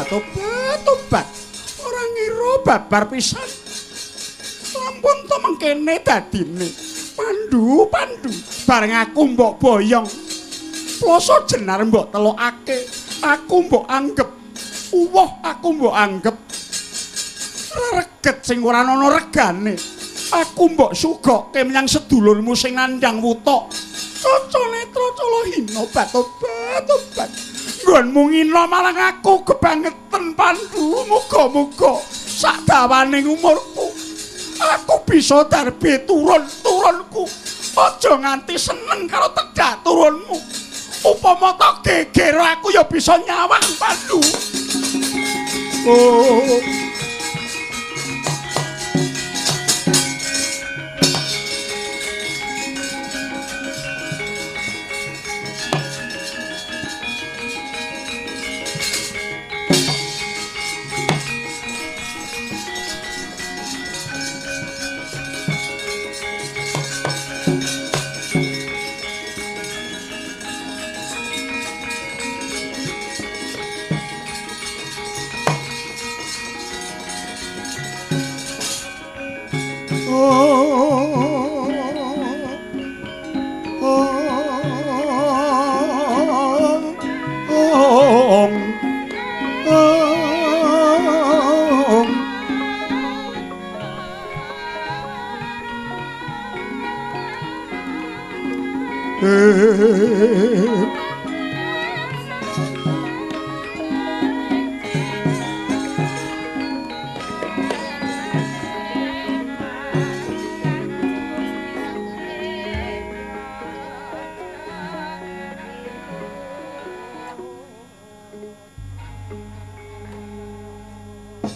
tobat. Ora ngira babar pisan. Lampun to mengkene dadine. Pandu. Bareng aku mbok boyong. Ploso jenar mbok telokake. Aku mbok anggep. Aku mbok anggep. Reget sing ora ana regane. Aku mbok sugokke menyang sedulurmu sing nandhang wutok. Kaca netra cala hina tobat. Nggonmu ngina marang aku kebangetan Pandu. Muga-muga sak dawaning umurku aku bisa darbe turunku. Aja nganti seneng karo tedak turunmu. Upama tak geger aku ya bisa nyawang Pandu. Oh.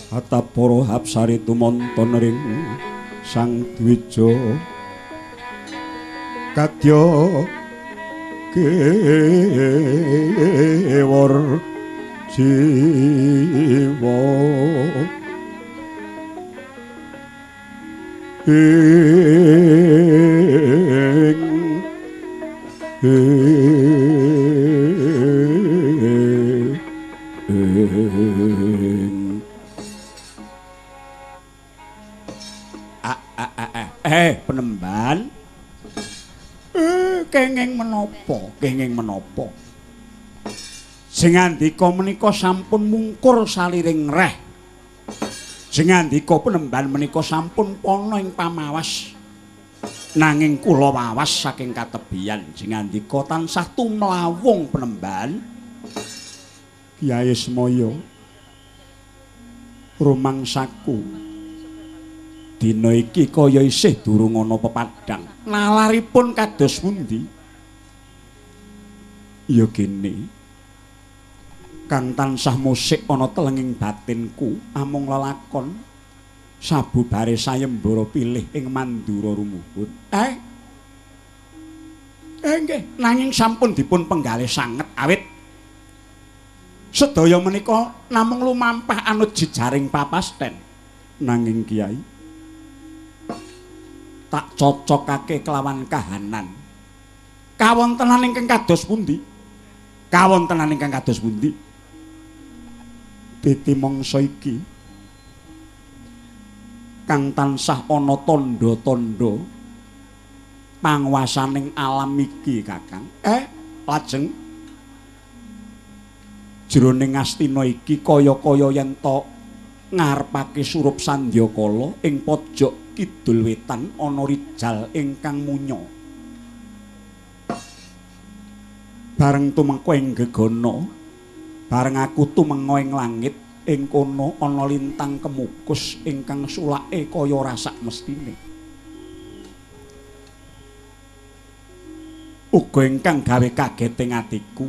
Atapara Hapsari tumonton ring Sang Dwija kadya kewor jiwa Penemban kenging menapa sing andika menika sampun mungkur saliring reh sing andika Penemban menika sampun pana ing pamawas nanging kula wawas saking katebian sing andika tansah tumlawung Penemban Kyai Semaya rumangsaku dina iki kaya isih durung ana pepadang. Nalaripun kados pundi? Ya kene. Kang tansah musik ana telenging batinku amung lelakon sabubare sayembara pilih ing Mandura rumuhun. Nggih, nanging sampun dipun penggalih sanget awit sedaya menika namung lumampah anut jejaring papasten. Nanging Kyai tak cocokake kelawan kahanan. Kawontenan ingkang kados pundi? Titi mangsa iki kang tansah ana tandha-tandha panguwasaning alam iki, Kakang. Lajeng jroning Astina iki kaya-kaya yen to ngarepake surup Sandyakala ing pojok kidul wetan ana rijal ingkang munya. Bareng tumengko ing gegana, bareng aku tumenga ing langit ing kono ana lintang kemukus ingkang sulake kaya rasak mestine. Uga ingkang gawe kaget ing atiku.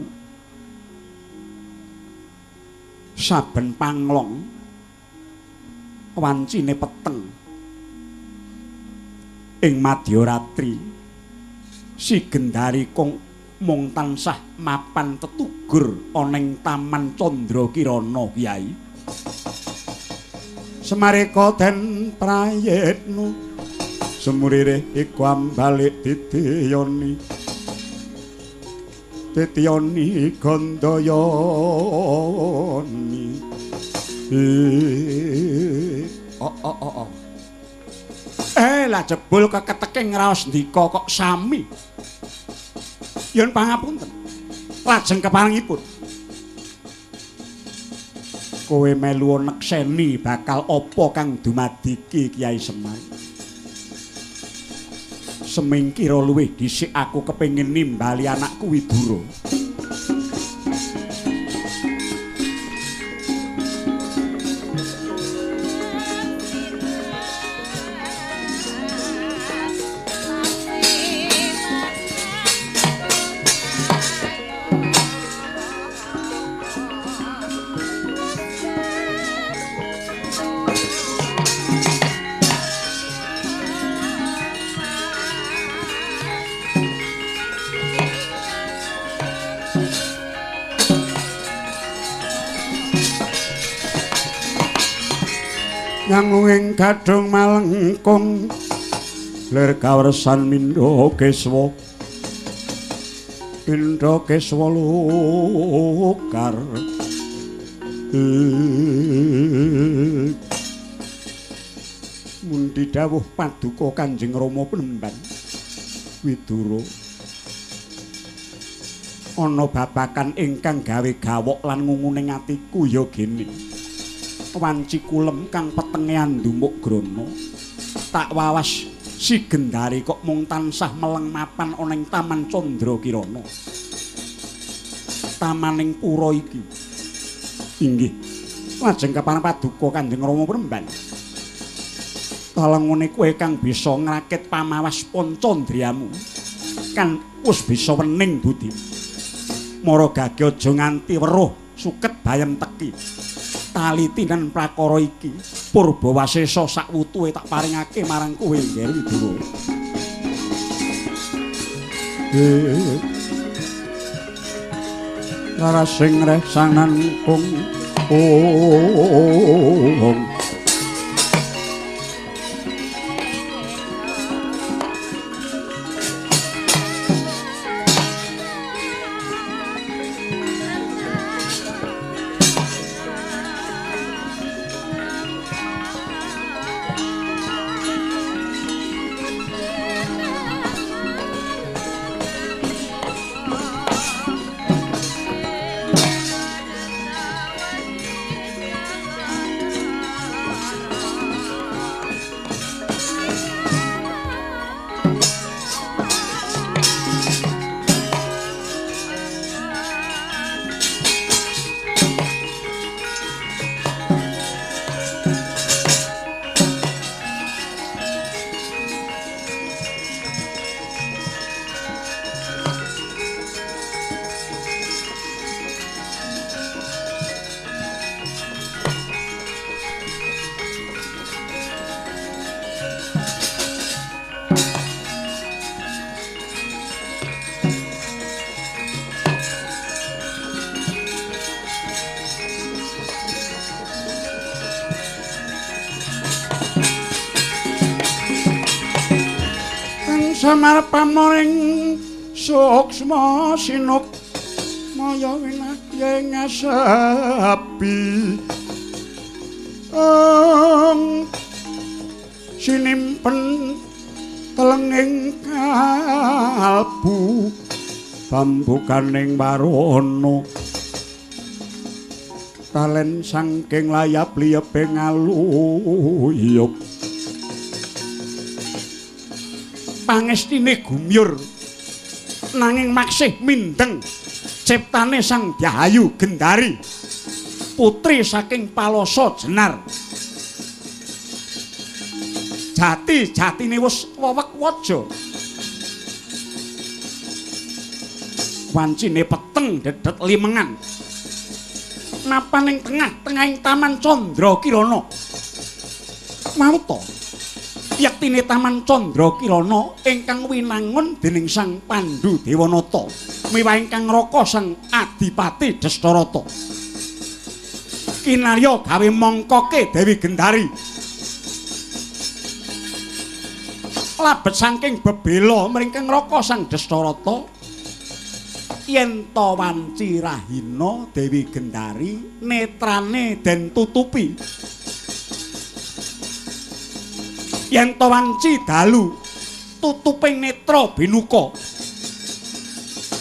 Saben panglong wancine peteng ing Madyaratri si Gendari kong mung tansah mapan tetugur ana ing Taman Candrakirana Kyai. Semareka den prayitna semurire iku ambalik didiyoni Tetyoni Gandayani lah jebul keketeke ngraos ndika kok sami. Yen pangapunten. Lajeng keparengipun. Kowe melu nekseni bakal apa kang dumadiki Kyai Semar. Semingkira luwih dhisik aku kepengin nimbali anakku Widura. Nyanging gadhong malengkung lir kawersan Mindha Keswa Lokar mundi dawuh paduka Kanjeng Rama Penemban Widura ana babakan ingkang gawe gawok lan ngunguning atiku ya gene wanci kulem kang petenge andumuk grana tak wawas si Gendari kok mung tansah meleng mapan ana ing Taman Candrakirana tamaning pura iki inggih lajeng kapan paduka Kanjeng Rama Penemban talengune kowe kang bisa ngrakit pamawas Pancandriyamu kan wis bisa wening budi mara gage aja nganti weruh suket bayem teki talitinan prakara iki Purbawasesa sakwutuhe tak paringake marang kowe Ger Widura. Larasing resanan kung Semar pamoring suksma sinuk maya winaya ngasapi sinimpen telenging kalbu bambukaning warana talen saking layap liyeping aluyup pangestine gumyur nanging maksih mindeng ciptane Sang Dyahayu Gendari putri saking Palasa Jenar jatine wis wewek waja wancine peteng dedet limengan napaning tengah-tengahing Taman Candrakirana mawta yaktine Taman Candrakirana ingkang winangun dening Sang Pandhu Dewanata miwah ingkang raka Sang Adipati Dastarata kinarya gawe mongkoke Dewi Gendari labet saking bebela mringkeng raka Sang Dastarata yen to wanci rahina Dewi Gendari netrane den tutupi. Yen to wanci dalu tutuping netra binuka.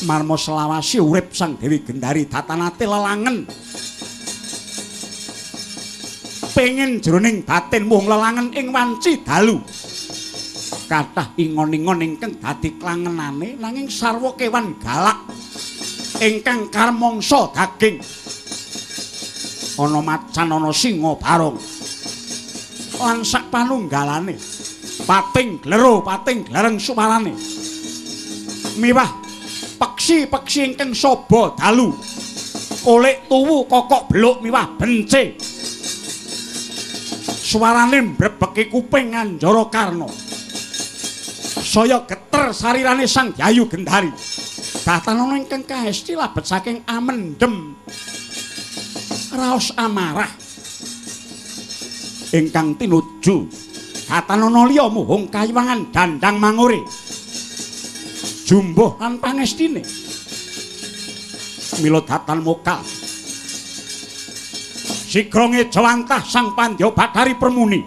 Marma selawasi urip sang Dewi Gendari datanate lelangen. Pengen jroning batin mung lelangen ing wanci dalu. Kathah ingon-ingon ingkang dadi klangenane nanging sarwa kewan galak ingkang karmangsa daging. Ana macan, ana singa barong. Lan sak panunggalane pating glero, pating glareng sumarane. Miwah peksi-peksi ingkang soba dalu. Kolik tuwu kokok bluk miwah bence. Suarane mbrebeki kuping Anjara Karna. Saya geter sarirane Sang Yayu Gendari. Datanana ingkang kaesti labet saking amendem raos amarah ingkang tinuju datanana liya muhung kayiwangan dandang mangure jumbuh lan pangestine mila datan mokal sigra ngejawantah Sang Pandya Bathari Permuni.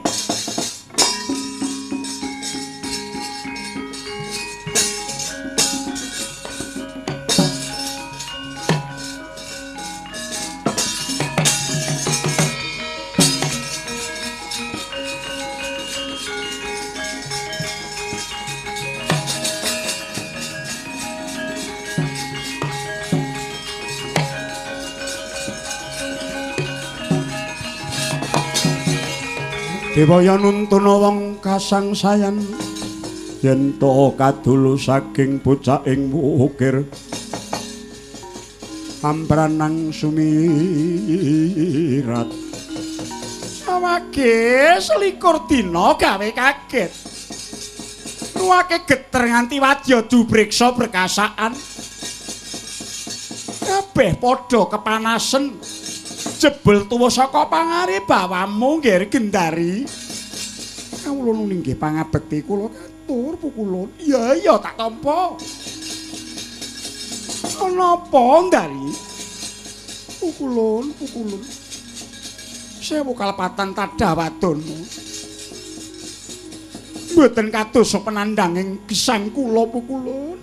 Dewaya nuntuna wong kasangsayan yen to kadulu saking bocah ing wukir ambranang sumirat awake selikur dina gawe kaget nuwake geter nganti wadya dubriksa berkasaan kabeh padha kepanasen jebul tuwa saka pangaribawamu nggih Gendari. Kawula nggih pangabekti kula katur pukulun. Iya tak tampa. Napa Ndari? Pukulun. Sewu kalepatan tadah wadon. Mboten kados penandhanging gesang kula pukulun.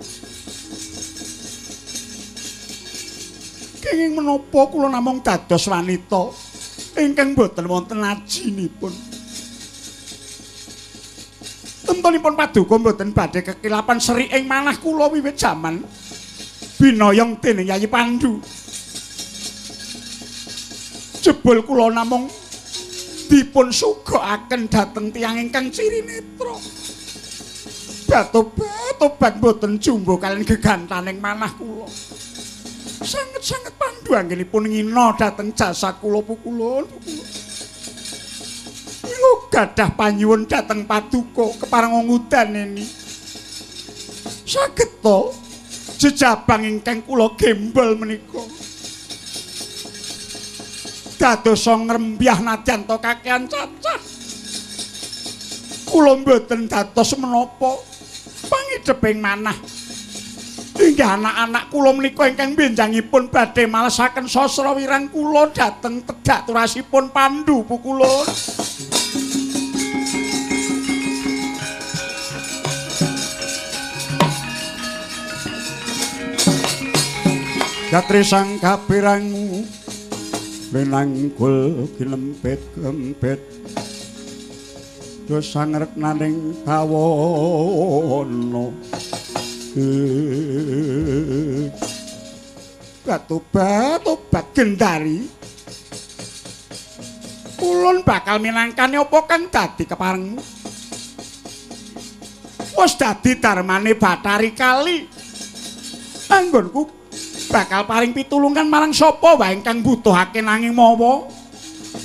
Kenging menapa kula namung dados wanita ingkang boten wonten ajinipun. Tentunipun paduka boten badhe kekilapan seri ing manah kula wiwit jaman binayong dening Yayi Pandhu. Jebul kula namung dipun sugokaken dhateng tiyang ingkang ciri netra. Batobat boten jumbo kaliyan gegantaning manah kula. Sanget-sanget Pandhu anggenipun ngina dhateng jasad kula pukulun. Kula gadah panyuwun dhateng paduka kepareng ngudaneni. Saged to jejabang ingkang kula gembol menika. Dadosa ngrembyah nadyan to kakehan cacah. Kula mboten dados menapa pangidheping manah. Inggih anak-anak kula menika ingkang benjangipun badhe malesaken sastra wirang kula dhateng tedhak turasipun Pandhu pukulun. Yatri sang kapirangmu lenanggul kilempet-kempet dosa ngreknaning bawana. Tobat Gendari. Ulun bakal minangkani apa kang dadi keparengmu. Wis dadi darmane Bathari Kali. Anggonku bakal paring pitulungan marang sapa wae ingkang butuhake nanging mawa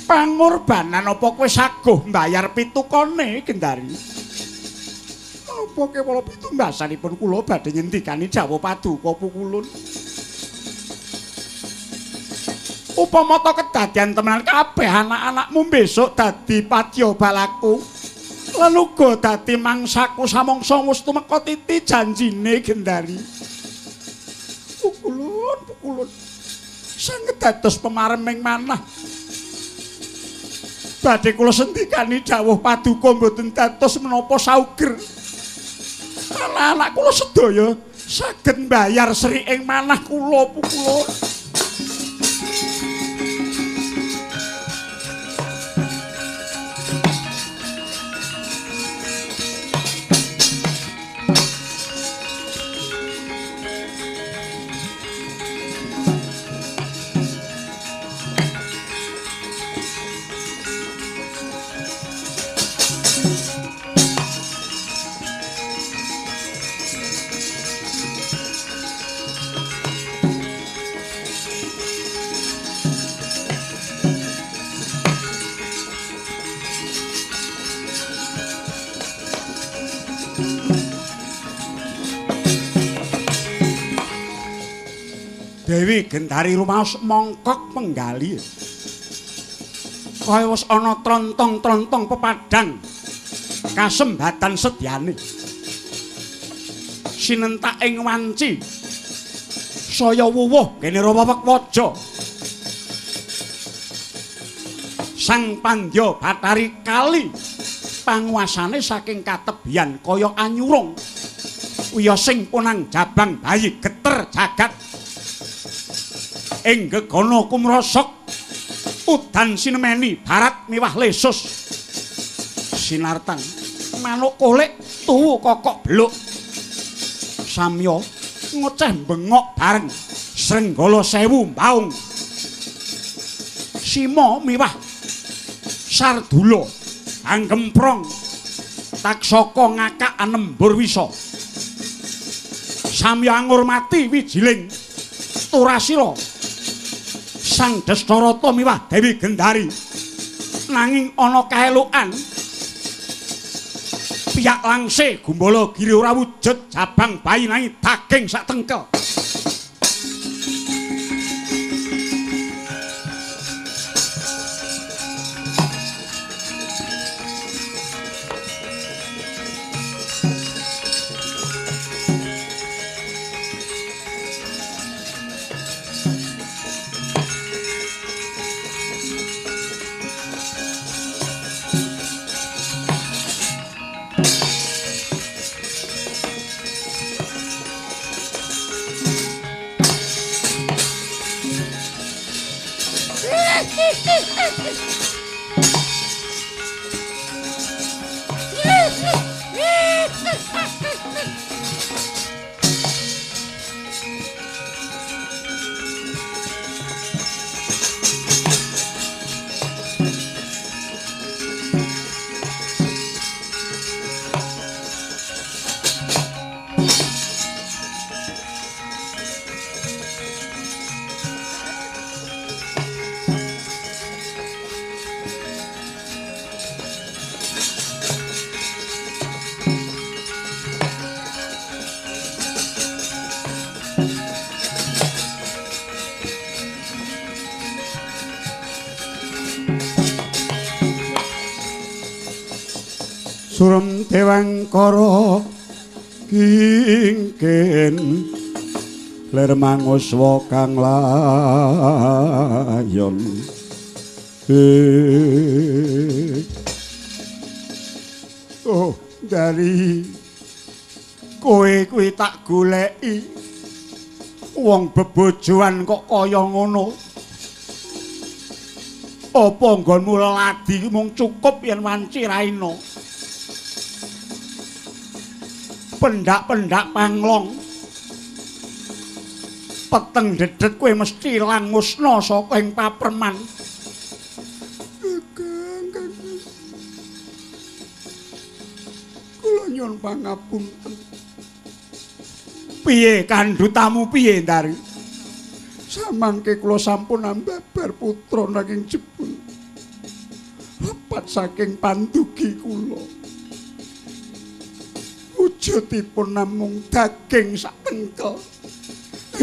pangorbanan apa kowe saguh mbayar pitukane Gendari. Apa kewala pitumbasanipun kula badhe ngendikani Jawa Paduka pukulun. Upama ta kedadian temenan kabeh anak-anakmu besok dadi padya balaku lan uga dadi mangsaku samangsa wis tumeka titi janjine Gendari. Pukulun. pukulun. Sanget dados pemareming manah. Badhe kula sendikani dawuh paduka mboten dados menapa sauger. Anak-anak kula sedaya saged mbayar sriking manah kula pukulun. Dewi Gendari rumaos mongkok penggali. Kaya wis ana trontong-trontong pepadang kasembatan sedyane. Sinentak ing wanci saya wuwuh kene Rama Waja. Sang Pandya Bathari Kali panguasane saking katebian kaya anyurung. Wiyosing punang jabang bayi geter jagat. Ing gegana kumrosok udan sinemeni barat miwah lesus sinartan manuk kolik tuwu kokok bluk samya ngoceh bengok bareng Srenggala Sewu mbaung sima miwah sardula anggemprong taksaka ngakak anembur wisa samya ngurmati wijiling Turasira Sang Dastarata miwah Dewi Gendari nanging ana kaelukan piyak langse Gumbala Giri ora wujud jabang bayi nanging daging sak tengkel. Surum Dewangkara kingken ler manguswa kang layon oh dari kowe kuwi tak goleki wong bebojoan kok kaya ngono apa nggonmu leladi mung cukup yen wanci raina pendak-pendak panglong peteng dedet kowe mesti ilang musna saka ing papreman. Kula nyuwun pangapunten. Piye kandhutamu piye Ndari? Samangke kula sampun ambabar putra nanging jebul. Lepat saking pandugi kula. Wujudipun namung daging sak tengkel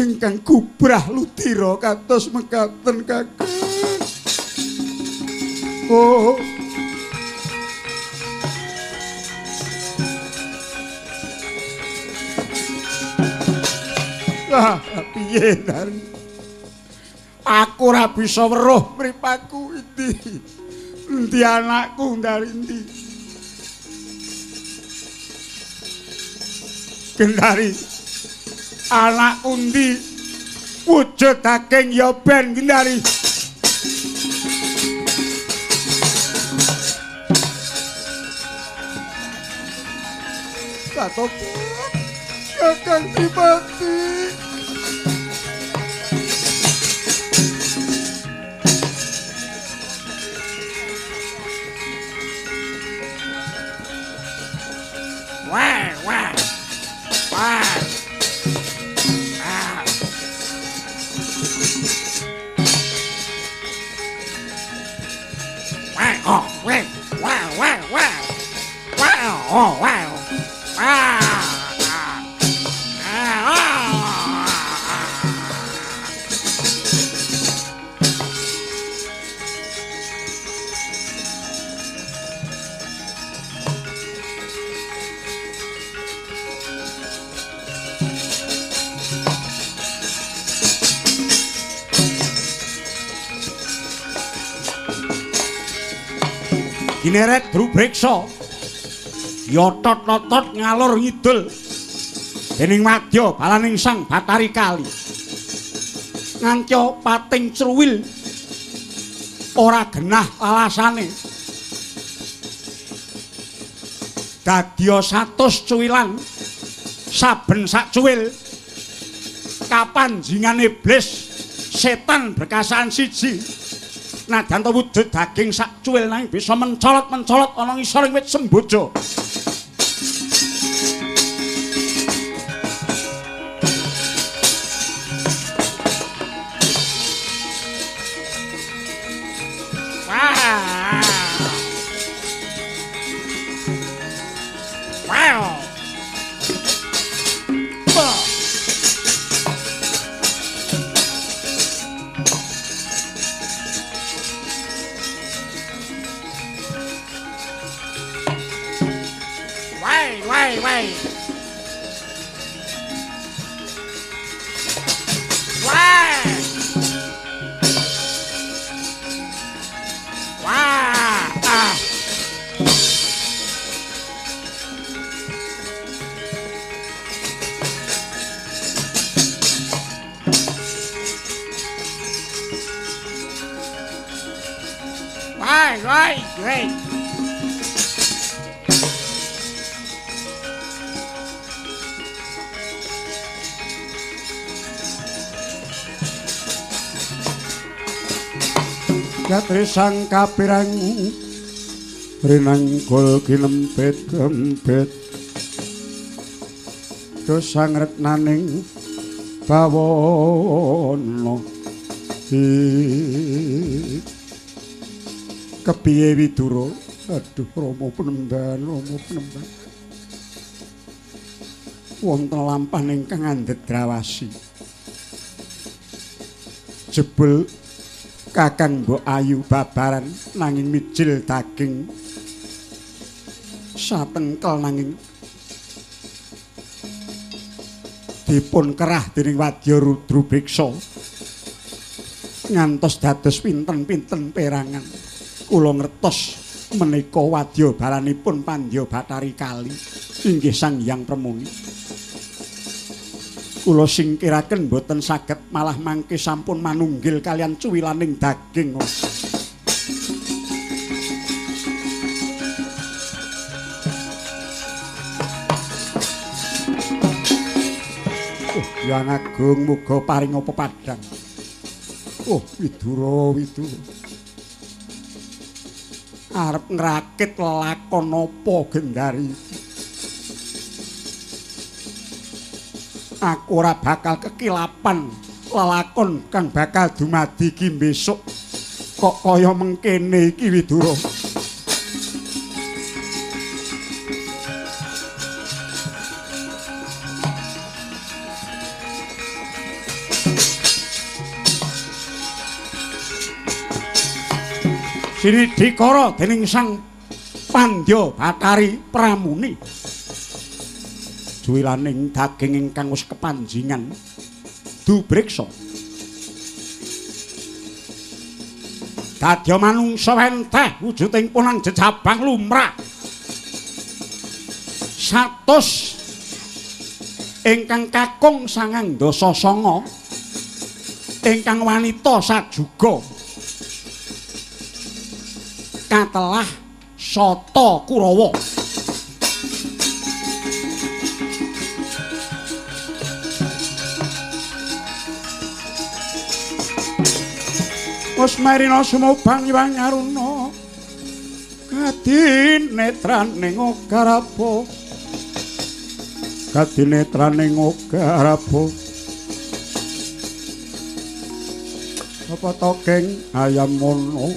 ingkang gubrah ludira kados mekaten Kakang. Oh piye Ndari? Aku ora bisa weruh mripaku endi. Endi anakku ndari endi. Gendari. Anakku endi. Wujud daging ya ben Gendari. Katopo. Kakang Dipati. Wah, wah. Wah. Ah. Wah, oh, wah. Wah, wah, wah. Wow, oh, wow. Wow. Kineret Drubreksa yotot-otot ngalor ngidul dening madya balaning Sang Batari Kali nganca pating cruwil ora genah alasane dadya 100 cuwilan saben sak cuwil kapanjingan iblis setan berkasaan siji najan to wujud daging sak cuwil nanging bisa mencolot-mencolot ana ngisoring wit semboja. Right. Gatri sang kapirang rinangkul kinempit-kempit dosang retnaning bawana kepiye Widura. Aduh Rama Penemban wonten lampah ingkang andhet drawasi jebul Kakang Mbok Ayu babaran nanging mijil daging satengkel nanging dipun kerah dening Wadya Drubreksa ngantos dados pinten-pinten perangan. Kula ngertos menika wadya balanipun Pandya Batari Kali inggih Sang Hyang Permuni. Kula singkiraken boten saged malah mangke sampun manunggil kalian cuwilaning daging. Hyang Agung muga paring apa padhang. Widura. Arep ngrakit lakon apa Gendari? Aku ora bakal kekilapan lelakon kang bakal dumadi ki besok kok kaya mengkene iki Widura. Sinidikara dening Sang Pandya Batari Pramuni. Cuwilaning daging ingkang wis kepanjingan Drubreksa Dadya manungsa wenteh wujuding punang jejabang lumrah. Satus ingkang kakung 929 ingkang wanita sajuga katelah Sata Kurawa. Usmarina sumubang iwang aruna kadinetraning ogarapa kadinetraning ogarapa apa tokeng ayam mono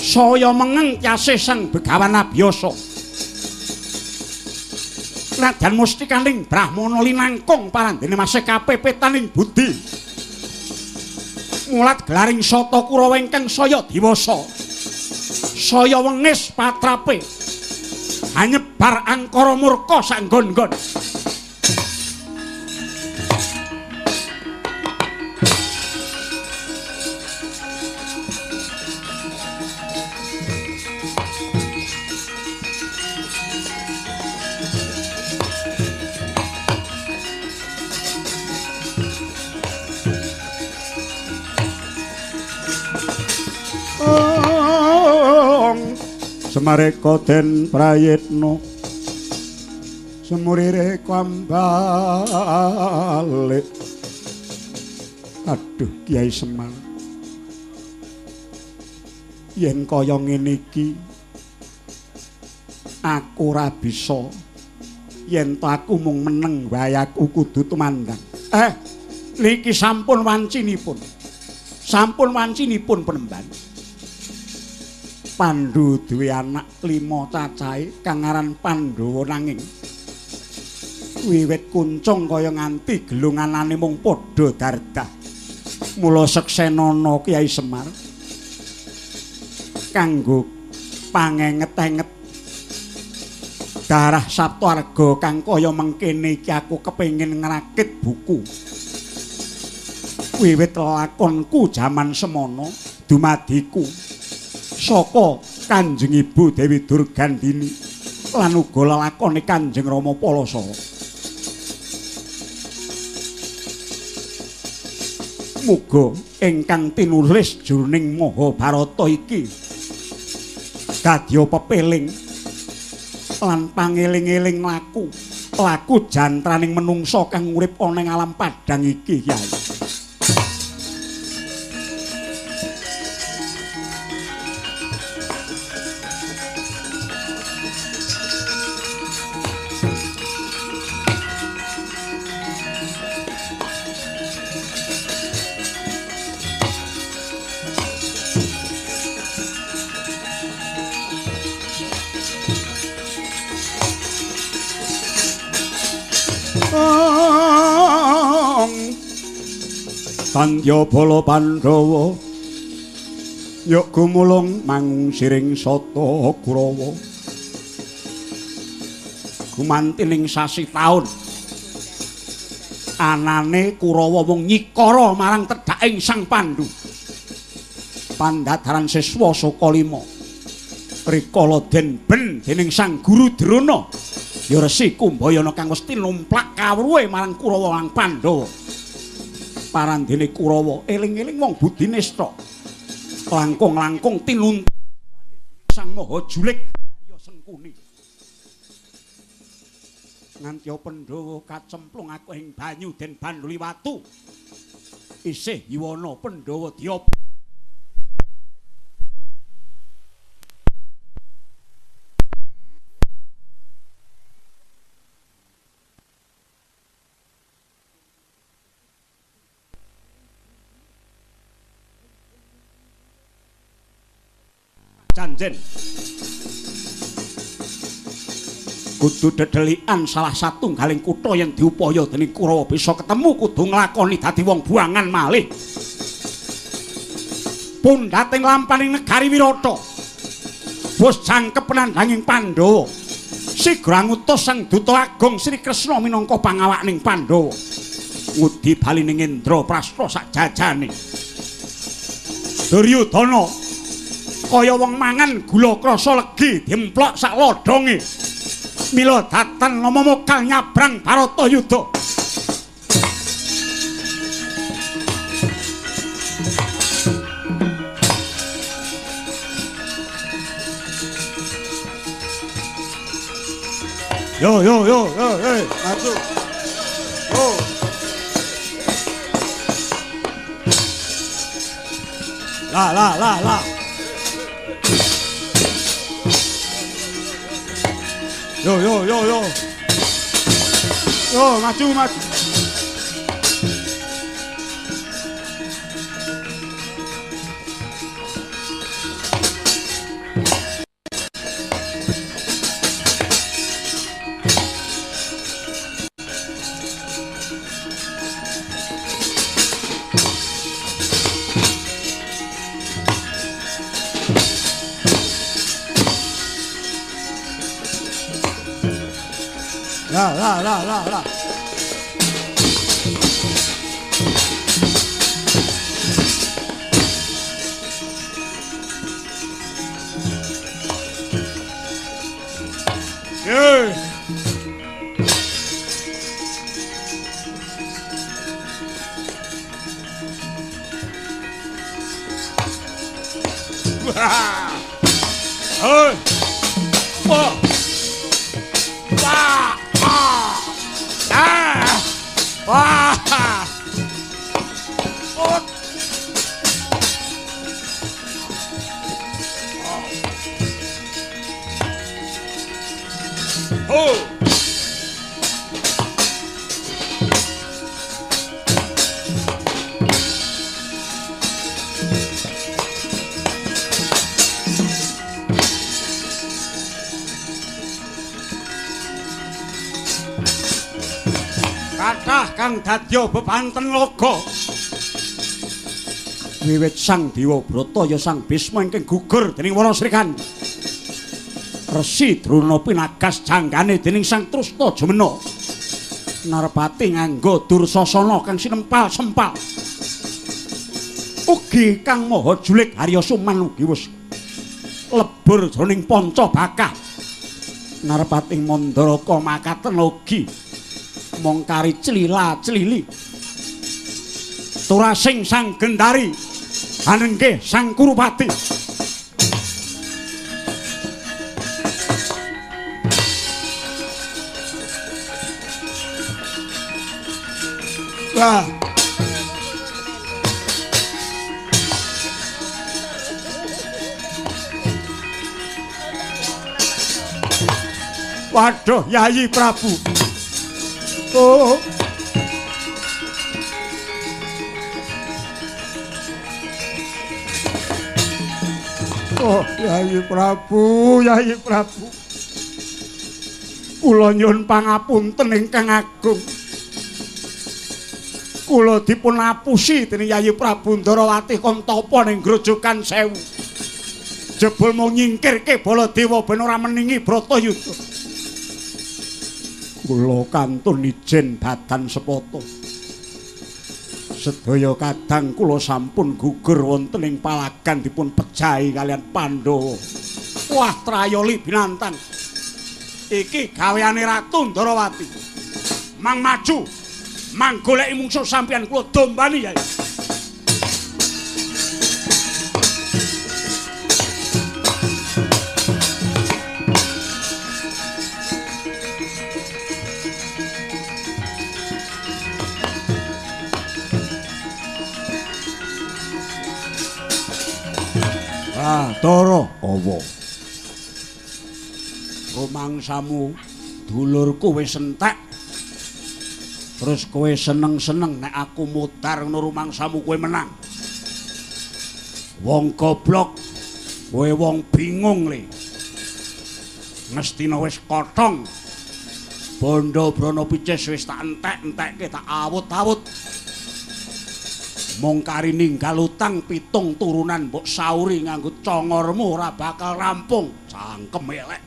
saya mengeng yasih sang begawan abiyasa nadyan mustikaning brahmana linangkung parandene masih kapepetaning budi mulat gelaring Sata Kurawa ingkang saya diwasa saya wengis patrape hanyebar angkara murka sak nggon-nggon. Semareka den prayitna semurire kambalik. Aduh Kyai Semar, yen kaya ngene iki aku ora bisa, yen to aku mung meneng wae aku kudu tumandang. Niki sampun wancinipun penemban. Pandhu duwe anak 5 cacahe kang aran Pandhawa nanging wiwit kuncung kaya nganti gelunganane mung padha dardah. Mula seksenana Kyai Semar kanggo pangenget-enget darah Saptawarga kang kaya mengkene iki aku kepengin ngrakit buku. Wiwit lakonku jaman semana dumadiku saka Kanjeng Ibu Dewi Durgandini lan uga lelakone Kanjeng Rama Palasa. Muga ingkang tinulis jroning Mahabharata iki kadya pepeling lan pangeling-eling laku jantraning menungsa kang urip ana ing alam padhang iki, Kyai. Pandya bala Pandhawa yok gumulung mangunsiring Sata Kurawa gumantining sasi taun anane Kurawa mung nyikara marang tedhaking Sang Pandhu pandhataran siswa saka 5 rikala den ben dening Sang Guru Drona ya Resi Kumbayana kang wis tinumplak kawruhe marang Kurawa lan Pandhawa. Parandene Kurawa eling-eling wong budinesta langkung-langkung tinuntun Sang Maha Julik Arya Sengkuni nganti Pandhawa kacemplung aku ing banyu den banduli watu isih Yuwana Pandhawa diapa Janjen kudu dedelikan salah satunggaling kutha yang diupaya dening Kurawa bisa ketemu kudu nglakoni dadi wong buangan malih pundhating lampaning negari Wirata bos jangkep penandhanging Pandhawa sigra ngutus Sang Duta Agung Sri Kresna minangka pangawakning Pandhawa ngudi bali ning Indra Prasta sak jajane Duryudana kaya wong mangan gula krasa legi dimplok sak lodhonge. Mila datan nomo kang nyabrang Baratayuda. Yo, maju. Oh. La. Yo. Yo, maju. La. Kathah kang dadya bebanten laga. Wiwit Sang Dewa Brata ya Sang Bisma ingkang gugur dening Wara Srikandi. Resi Drona pinagas janggane dening Sang Trusna Jemena. Narpati nganggo Dursasana kang sinempal-sempal. Ugi Kang Maha Julik Arya Suman ugi wis lebur jroning panca bakah. Narpati Mandaraka makaten ugi mongkari celila-celili. Turasing Sang Gendari anenggih Sang Kurupati. Wah. Waduh, Yayi Prabu. Oh. Oh, Yayi Prabu. Kula nyuwun pangapunten ingkang agung. Kula dipun apusi dening Yayi Prabu Ndarawati Kantapa ning Grojogan Sewu. Jebul mau nyingkirke Baladewa ben ora meningi Bratayuda. Kula kantun ijen dadan sepata. Sedaya kadang kula sampun gugur wonten ing palagan dipun pejahi kalian Pandhawa. Wah, Trayoli binantang. Iki gaweane Ratu Ndarawati. Mang maju, mang goleki mungsuh sampeyan kula dombani ya. Tara awa. Rumangsamu dulurku wis entek. Terus kowe seneng-seneng nek aku mudhar ngono rumangsamu kowe menang. Wong goblok, kowe wong bingung le. Mestina wis kothong. Bondo Branapicis wis tak entek-entekke tak awut-awut. Mung kari ninggal utang 7 turunan mbok sauri nganggo congormu ora bakal rampung. Cangkem elek.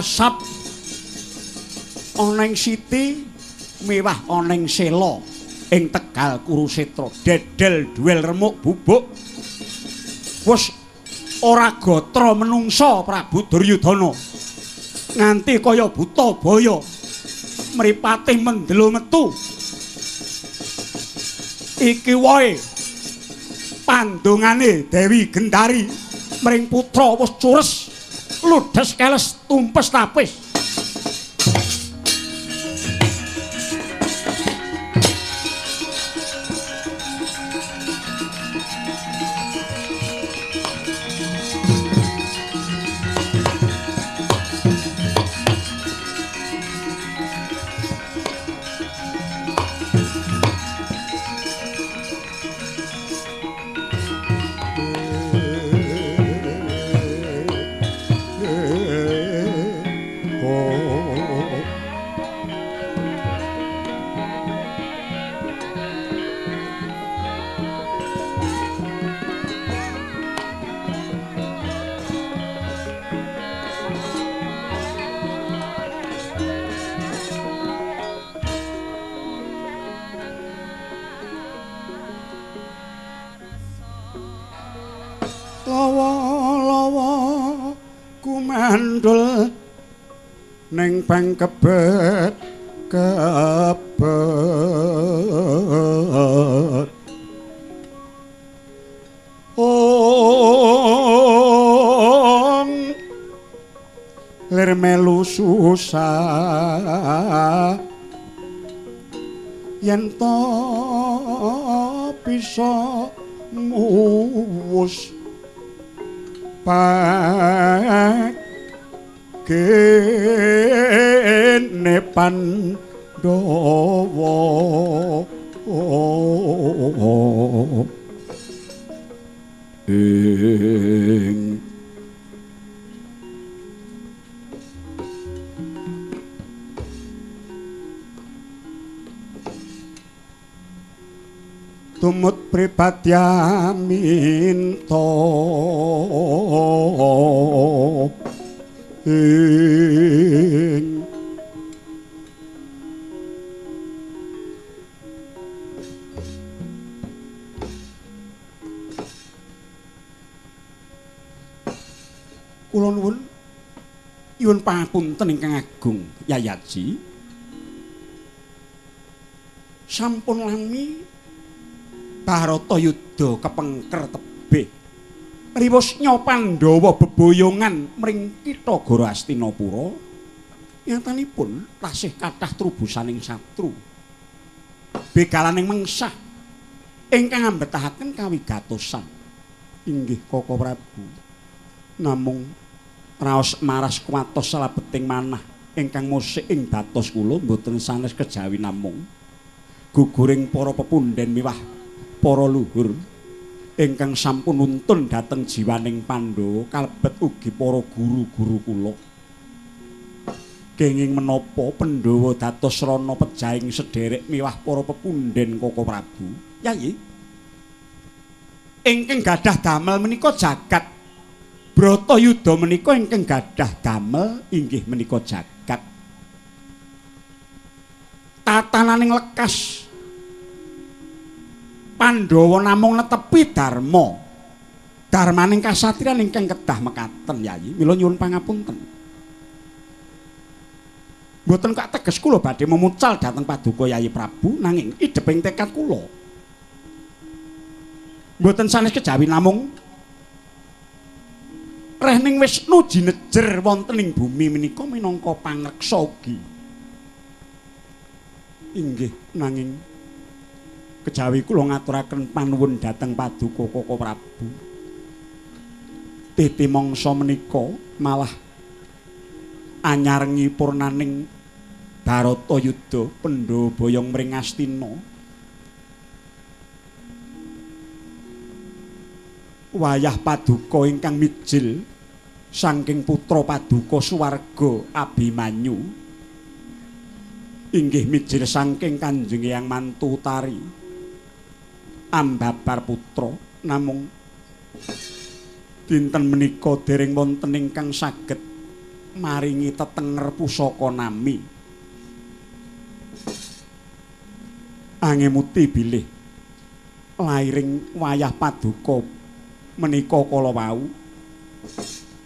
asap ana ing Siti mewah ana ing Sela ing Tegal Kurusetra dedel duel remuk bubuk wis ora gatra menungsa Prabu Duryudana nganti kaya buta baya mripate mendelo metu iki wae pandongane Dewi Gendari mring putra wis cures ludes keles tumpes tapis mandul ning bang kebet lir melu susah yen to bisa muwus kene Pandhawa ing tumut pripatyaminta ing kula nuwun nyuwun pangapunten ingkang agung Yayaji sampun lami Baratayuda kepengker tebih riwusnya Pandhawa beboyongan mring Kitagara Hastinapura nyatanipun tasih kathah trubusaning satru begalaning mengsah ingkang ambetahaken kawigatosan inggih Koko Prabu namung raos maras kuwatos salabeting manah ingkang musik ing batos kula mboten sanes kejawi namung guguring para pepundhen miwah para luhur ingkang sampun nuntun dhateng jiwaning Pandhawa kalebet ugi para guru-guru kula kenging menapa Pandhawa dados rana pejahing sederek miwah para pepundhen Koko Prabu Yayi ingkang gadah damel menika jagat Bratayuda menika ingkang gadah damel inggih menika jagat tatananing lekas Pandhawa namung netepi dharma darmaning kasatriyan ingkang kedah mekaten Yayi mila nyuwun pangapunten mboten kok teges kula badhe memucal dhateng Paduka Yayi Prabu nanging ideping tekad kula mboten sanes kejawi namung rehning Wisnu jinejer wonten ing bumi menika minangka pangreksa ugi inggih nanging kejawi kula ngaturaken panuwun dhateng Paduka Koko Prabu titi mangsa menika malah anyarengi purnaning Baratayuda Pandhawa boyong mring Astina wayah Paduka ingkang mijil saking putra Paduka Suwarga Abimanyu inggih mijil saking Kanjeng Hyang Mantu Utari Ambabar putra namung dinten menika dereng wonten ingkang saged maringi tetenger pusaka nami angemuti bilih lairing wayah paduka menika kala wau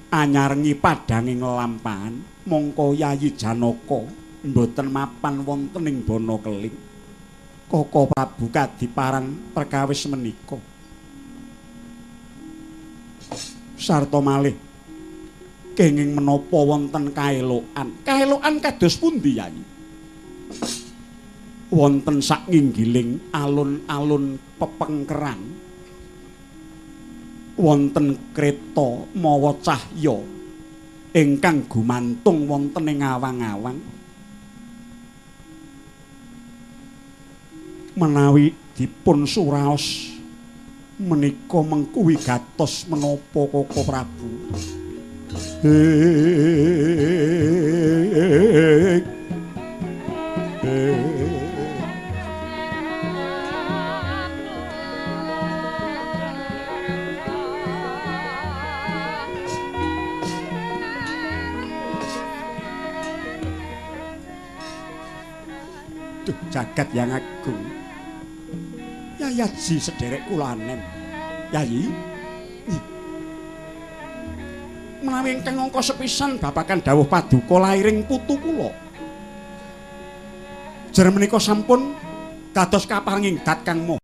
anyarengi padhanging lampahan mongko Yayi Janaka mboten mapan wonten ing bana keling Koko Prabu kadiparan perkawis menika sarta malih kenging menapa wonten kaelokan kados pundi Yayi wonten saknginggiling alun-alun pepengkeran wonten kreta mawa cahya ingkang gumantung wonten ing awang-awang menawi dipun suraos menika mengkuwi gatos menapa Koko Prabu jagat yang agung Yayaji sederek kulanen Yayi menawi ingkang angka sepisan babagan dawuh paduka lairing putu kula jer menika sampun kados kaparenging dat Kang Moh